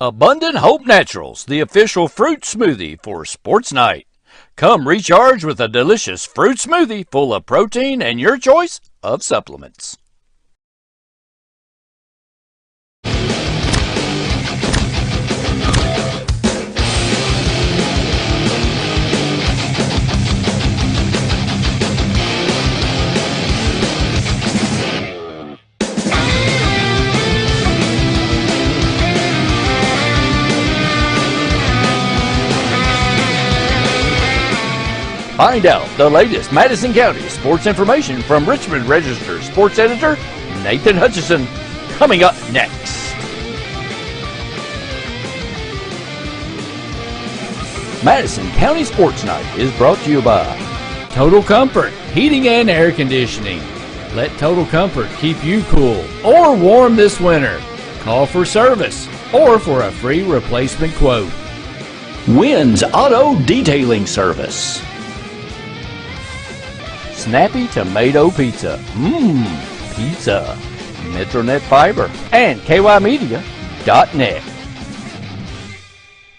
Abundant Hope Naturals, the official fruit smoothie for Sports Night. Come recharge with a delicious fruit smoothie full of protein and your choice of supplements. Find out the latest Madison County sports information from Richmond Register sports editor Nathan Hutchison, coming up next. Madison County Sports Night is brought to you by Total Comfort Heating and Air Conditioning. Let Total Comfort keep you cool or warm this winter. Call for service or for a free replacement quote. Wynn's Auto Detailing Service. Snappy Tomato Pizza. Pizza. Metronet Fiber and KYmedia.net.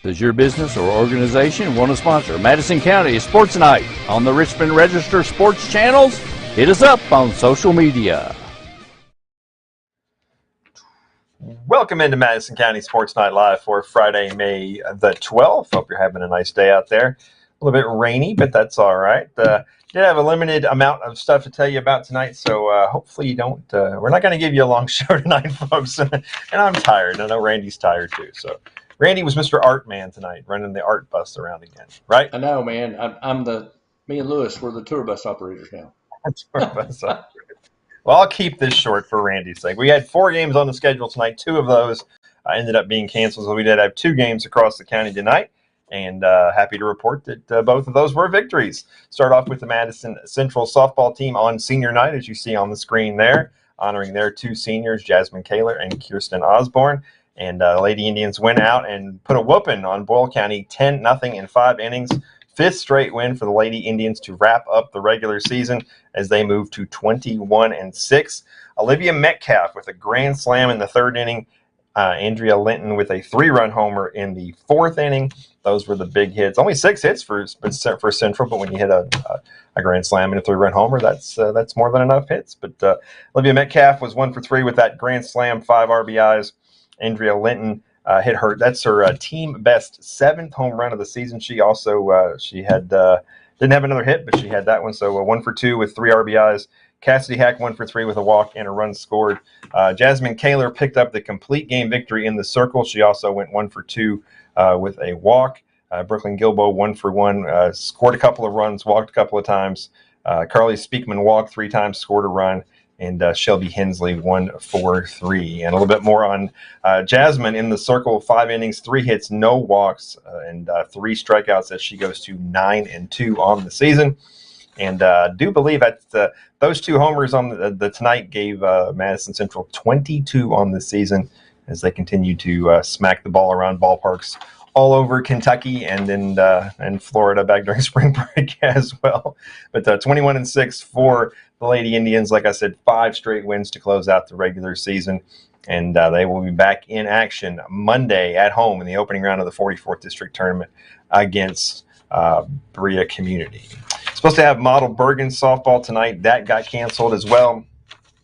Does your business or organization want to sponsor Madison County Sports Night on the Richmond Register Sports channels? Hit us up on social media. Welcome into Madison County Sports Night Live for Friday, May the 12th. Hope you're having a nice day out there. A little bit rainy, but that's all right. Did have a limited amount of stuff to tell you about tonight, so hopefully you don't. We're not going to give you a long show tonight, folks. And I'm tired. I know Randy's tired too. So Randy was Mr. Art Man tonight, running the art bus around again, right? I know, man. Me and Lewis, we're the tour bus operators now. Tour bus operators. Well, I'll keep this short for Randy's sake. We had 4 games on the schedule tonight. 2 of those ended up being canceled, so we did have 2 games across the county tonight. And happy to report that both of those were victories. Start off with the Madison Central softball team on senior night, as you see on the screen there, honoring their 2 seniors, Jasmine Kaler and Kirsten Osborne. And the Lady Indians went out and put a whooping on Boyle County, 10-0 in 5 innings. 5th straight win for the Lady Indians to wrap up the regular season as they move to 21-6. Olivia Metcalf with a grand slam in the 3rd inning. Andrea Linton with a 3-run homer in the 4th inning. Those were the big hits. Only 6 hits for Central, but when you hit a grand slam and a 3-run homer, that's more than enough hits. But Olivia Metcalf was 1 for 3 with that grand slam, 5 RBIs. Andrea Linton hit her. That's her team best 7th home run of the season. She also didn't have another hit, but she had that one. So 1 for 2 with 3 RBIs. Cassidy Hack 1 for 3 with a walk and a run scored. Jasmine Kaler picked up the complete game victory in the circle. She also went 1 for 2 with a walk. Brooklyn Gilbo 1 for 1, scored a couple of runs, walked a couple of times. Carly Speakman walked 3 times, scored a run. And Shelby Hensley 1 for 3. And a little bit more on Jasmine in the circle: 5 innings, 3 hits, no walks, and 3 strikeouts as she goes to 9-2 on the season. And do believe that those 2 homers on the tonight gave Madison Central 22 on the season as they continue to smack the ball around ballparks all over Kentucky and Florida back during spring break as well. But 21-6 for the Lady Indians. Like I said, 5 straight wins to close out the regular season. And they will be back in action Monday at home in the opening round of the 44th District Tournament against Berea Community. Supposed to have Model Bergen softball tonight. That got canceled as well.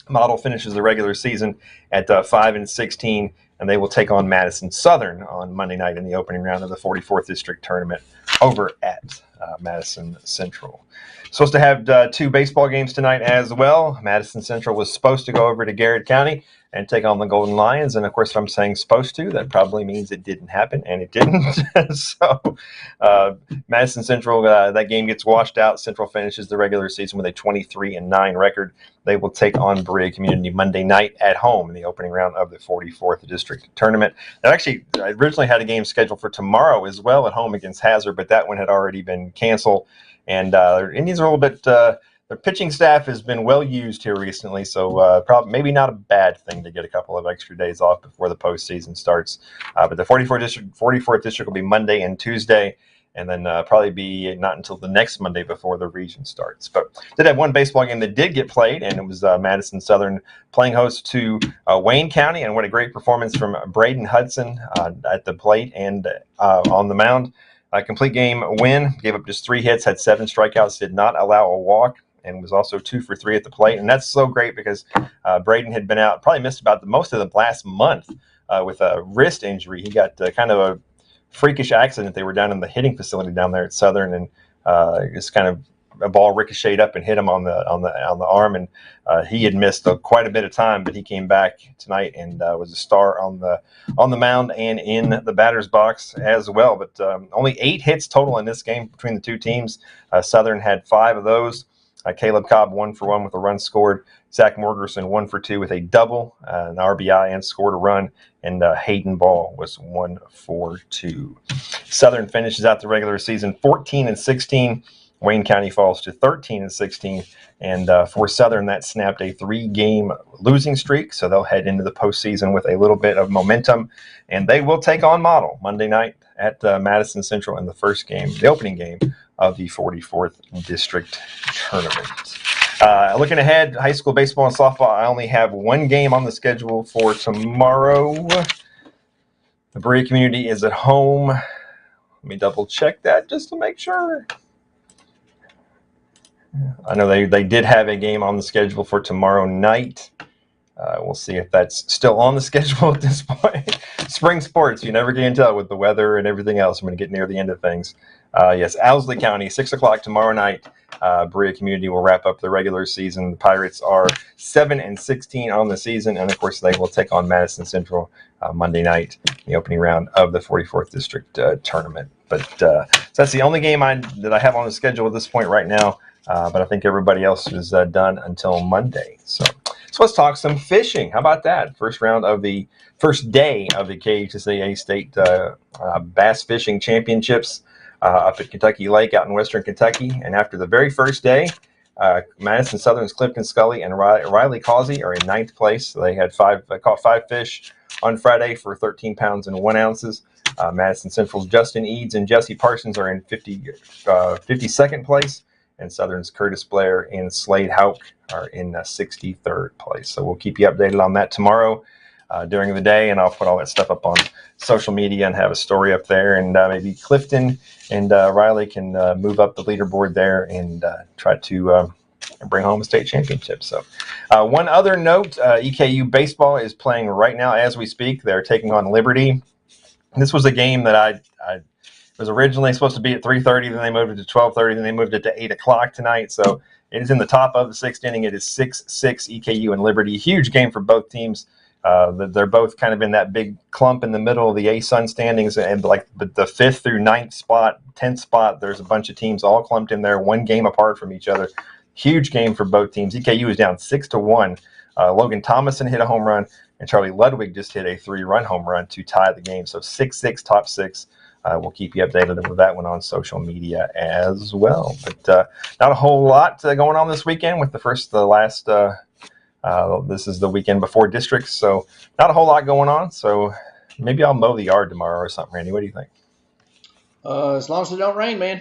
Model finishes the regular season at 5-16, and they will take on Madison Southern on Monday night in the opening round of the 44th District Tournament over at Madison Central. Supposed to have 2 baseball games tonight as well. Madison Central was supposed to go over to Garrett County and take on the Golden Lions. And, of course, if I'm saying supposed to, that probably means it didn't happen, and it didn't. So Madison Central, that game gets washed out. Central finishes the regular season with a 23-9 record. They will take on Berea Community Monday night at home in the opening round of the 44th District Tournament. They actually originally had a game scheduled for tomorrow as well at home against Hazard, but that one had already been canceled. And Indians are a little bit their pitching staff has been well used here recently, so probably maybe not a bad thing to get a couple of extra days off before the postseason starts. But the 44th District will be Monday and Tuesday, and then probably be not until the next Monday before the region starts. But did have one baseball game that did get played, and it was Madison Southern playing host to Wayne County, and what a great performance from Braden Hudson at the plate and on the mound. A complete game win, gave up just 3 hits, had 7 strikeouts, did not allow a walk, and was also 2 for 3 at the plate. And that's so great because Braden had been out, probably missed about most of the last month with a wrist injury. He got kind of a freakish accident. They were down in the hitting facility down there at Southern, and just kind of a ball ricocheted up and hit him on the arm, and he had missed quite a bit of time, but he came back tonight and was a star on the mound and in the batter's box as well. But only 8 hits total in this game between the two teams. Southern had 5 of those. Caleb Cobb 1 for 1 with a run scored. Zach Morgerson 1 for 2 with a double, an RBI, and scored a run. And Hayden Ball was 1 for 2. Southern finishes out the regular season 14-16. Wayne County falls to 13-16. And for Southern, that snapped a 3-game losing streak. So they'll head into the postseason with a little bit of momentum. And they will take on Model Monday night at Madison Central in the first game, the opening game of the 44th District Tournament. Looking ahead, high school baseball and softball, I only have 1 game on the schedule for tomorrow. The Berea community is at home. Let me double check that just to make sure. I know they did have a game on the schedule for tomorrow night. We'll see if that's still on the schedule at this point. Spring sports, you never can tell with the weather and everything else. I'm going to get near the end of things. Yes, Owsley County, 6 o'clock tomorrow night. Berea community will wrap up the regular season. The Pirates are 7-16 on the season, and of course they will take on Madison Central Monday night, the opening round of the 44th District Tournament. But so that's the only game that I have on the schedule at this point right now. But I think everybody else is done until Monday. So let's talk some fishing. How about that? First day of the KHSAA State Bass Fishing Championships up at Kentucky Lake out in western Kentucky. And after the very first day, Madison Southern's Clifton Scully and Riley Causey are in 9th place. So they had caught 5 fish on Friday for 13 pounds and 1 ounces. Madison Central's Justin Eads and Jesse Parsons are in 52nd place. And Southern's Curtis Blair and Slade Hauk are in 63rd place. So we'll keep you updated on that tomorrow during the day, and I'll put all that stuff up on social media and have a story up there. And maybe Clifton and Riley can move up the leaderboard there and try to bring home a state championship. So one other note, EKU baseball is playing right now as we speak. They're taking on Liberty. This was a game that I was originally supposed to be at 3:30, then they moved it to 12:30, then they moved it to 8 o'clock tonight. So it is in the top of the 6th inning. It is 6-6 EKU and Liberty. Huge game for both teams. They're both kind of in that big clump in the middle of the A-Sun standings, and like the 5th through 9th spot, 10th spot, there's a bunch of teams all clumped in there, 1 game apart from each other. Huge game for both teams. EKU is down 6-1. Logan Thomason hit a home run, and Charlie Ludwig just hit a 3-run home run to tie the game. So 6-6, top 6. We'll keep you updated with that one on social media as well. But not a whole lot going on this weekend with the last. This is the weekend before districts, so not a whole lot going on. So maybe I'll mow the yard tomorrow or something. Randy, what do you think? As long as it don't rain, man.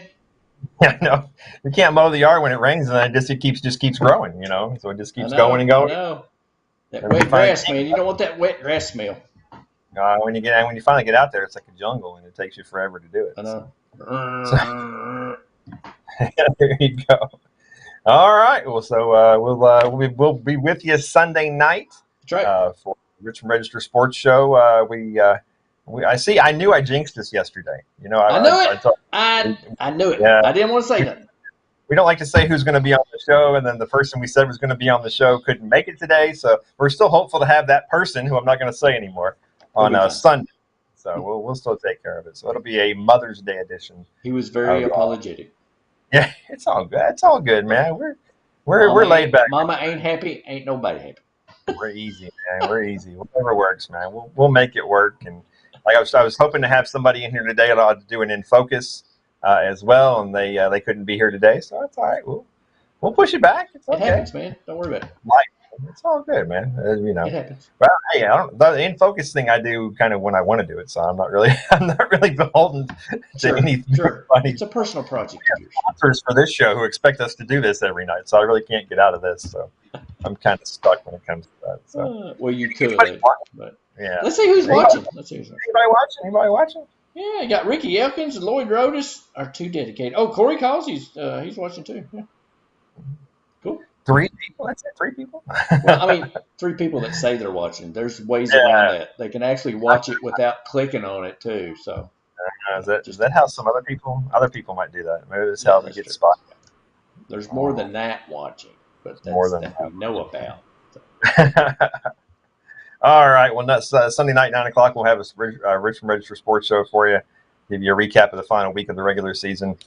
Yeah, no, you can't mow the yard when it rains, and then it just keeps growing. So it just keeps going and going. I know. That wet grass, man. You don't want that wet grass smell. When you finally get out there, it's like a jungle, and it takes you forever to do it. I know. So, there you go. All right. Well, so we'll be with you Sunday night. That's right. For Richmond Register Sports Show. I knew I jinxed this yesterday. I knew it. I knew it. Yeah. I didn't want to say that. We don't like to say who's going to be on the show, and then the person we said was going to be on the show couldn't make it today. So we're still hopeful to have that person, who I'm not going to say anymore, on Sunday. So we'll still take care of it. So it'll be a Mother's Day edition. He was very apologetic. Yeah, it's all good. It's all good, man. We're laid back. Mama ain't happy. Ain't nobody happy. We're easy, man. We're easy. Whatever works, man. We'll make it work. And like I was hoping to have somebody in here today to do an In Focus as well, and they couldn't be here today. So that's all right. We'll push it back. It's okay. It happens, man. Don't worry about it. Life. It's all good, man. It happens. Well, hey, the in focus thing I do kind of when I want to do it, so I'm not really beholden to any Sure. It's a personal project of yours. sponsors for this show who expect us to do this every night. So I really can't get out of this. So I'm kind of stuck when it comes to that. So Well, you could, but yeah. let's see who's watching. Anybody watching? Yeah, you got Ricky Elkins and Lloyd Rodas are too dedicated. Oh, Corey Causey's he's watching too. Yeah. Cool. 3 people? That's it? 3 people? Well, I mean, 3 people that say they're watching. There's ways around that. They can actually watch it without clicking on it too. So is that how some other people might do that? Maybe that's how they get spotted. There's more than that watching, but that's more than that we know about. So. All right. Well, that's Sunday night, 9 o'clock. We'll have a Richmond Register Sports Show for you. Give you a recap of the final week of the regular season,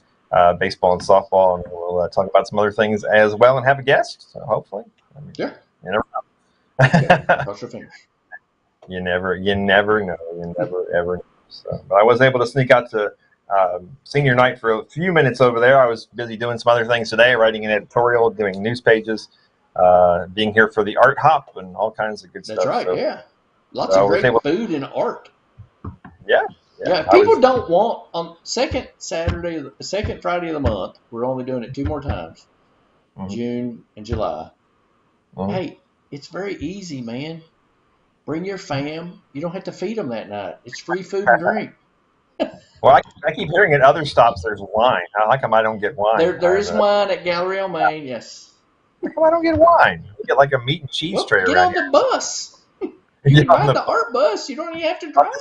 baseball and softball, and we'll talk about some other things as well and have a guest. So hopefully, Yeah. You never know. Cross your fingers. You never know. You never ever know. So, but I was able to sneak out to senior night for a few minutes over there. I was busy doing some other things today, writing an editorial, doing news pages. Being here for the art hop and all kinds of good stuff. That's right, so, yeah. Lots of great food and art. Yeah. If people don't want on second Friday of the month, we're only doing it 2 more times, June and July. Hey, it's very easy, man. Bring your fam. You don't have to feed them that night. It's free food and drink. Well, I keep hearing at other stops there's wine. How come I don't get wine? There is wine at Gallery on Main, yes. How come I don't get wine? You get like a meat and cheese tray get around on the bus. You can ride the art bus. You don't even have to drive.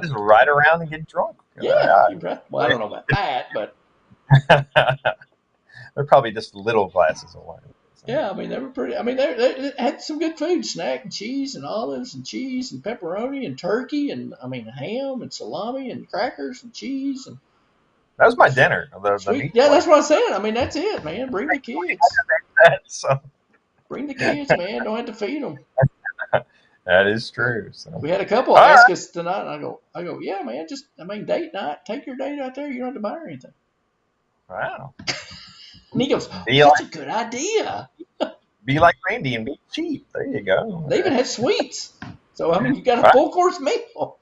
Just ride around and get drunk. Yeah. Well, I don't know about that, but they're probably just little glasses of wine. Yeah, I mean, they were pretty. I mean, they had some good food: snack and cheese and olives and cheese and pepperoni and turkey and ham and salami and crackers and cheese and. That was my dinner. The meat that's what I'm saying. I mean, that's it, man. Bring the kids. Bring the kids, man. Don't have to feed them. That is true. So. We had a couple ask us tonight, and I go, yeah, man. Date night. Take your date out there. You don't have to buy her anything. Wow. And he goes, that's a good idea. Be like Randy and be cheap. There you go. They even had sweets. So, I mean, you got a full course meal.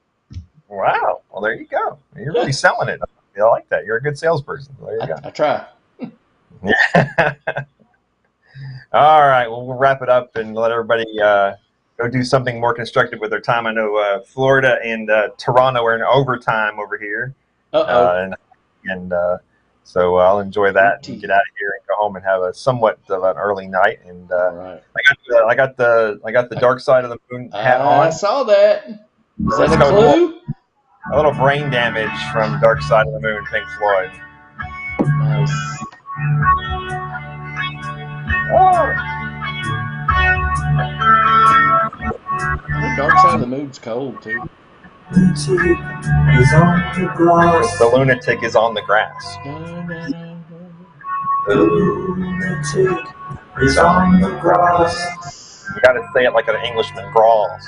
Wow. Well, there you go. You're really selling it. I like that. You're a good salesperson. There you go. I try. Yeah. All right. Well, we'll wrap it up and let everybody go do something more constructive with their time. I know Florida and Toronto are in overtime over here. And so I'll enjoy that and get out of here and go home and have a somewhat of an early night. And right. I got the Dark Side of the Moon hat on. I saw that. Is that a clue? A little brain damage from Dark Side of the Moon, Pink Floyd. Nice. Oh. The Dark Side of the Moon's cold, too. The lunatic is on the grass. The lunatic is on the grass. You gotta say it like an Englishman drawls.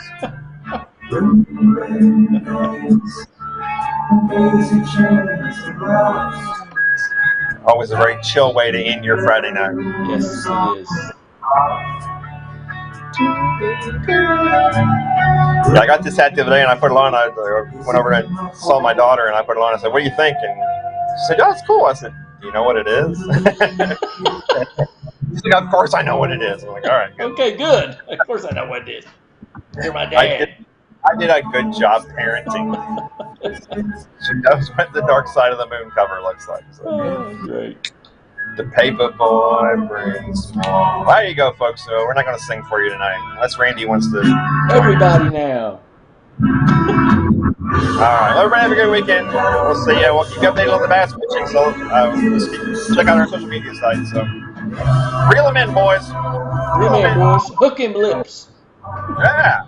Always a very chill way to end your Friday night. Yes, it is. Yeah, I got this hat the other day and I put it on. I went over and saw my daughter and I put it on. I said, "What do you think?" And she said, "Oh, it's cool." I said, "Do you know what it is?" She's like, "Of course I know what it is." I'm like, "All right, good." Okay, good. Of course I know what it is. You're my dad. I did a good job parenting. She knows what the Dark Side of the Moon cover looks like. So. Oh, great. The paper boy brings more. There you go, folks. So we're not going to sing for you tonight, unless Randy wants to. Everybody now. All right. Well, everybody have a good weekend. We'll see you. We'll keep you updated on the bass pitching. So check out our social media sites. So reel them in, boys. Reel them in, boys. Hook him lips. Yeah.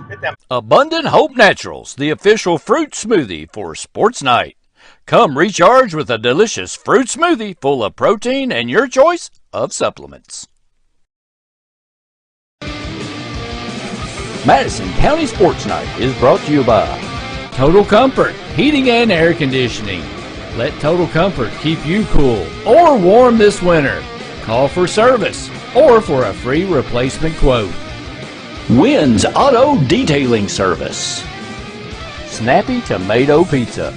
Get them. Abundant Hope Naturals, the official fruit smoothie for Sports Night. Come recharge with a delicious fruit smoothie full of protein and your choice of supplements. Madison County Sports Night is brought to you by Total Comfort Heating and Air Conditioning. Let Total Comfort keep you cool or warm this winter. Call for service or for a free replacement quote. Wynn's Auto Detailing Service. Snappy Tomato Pizza.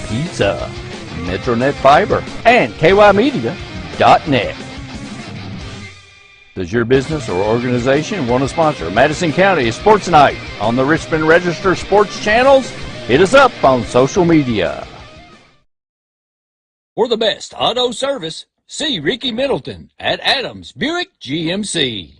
Pizza. Metronet Fiber and KYmedia.net. Does your business or organization want to sponsor Madison County Sports Night on the Richmond Register Sports channels? Hit us up on social media. For the best auto service, see Ricky Middleton at Adams Buick GMC.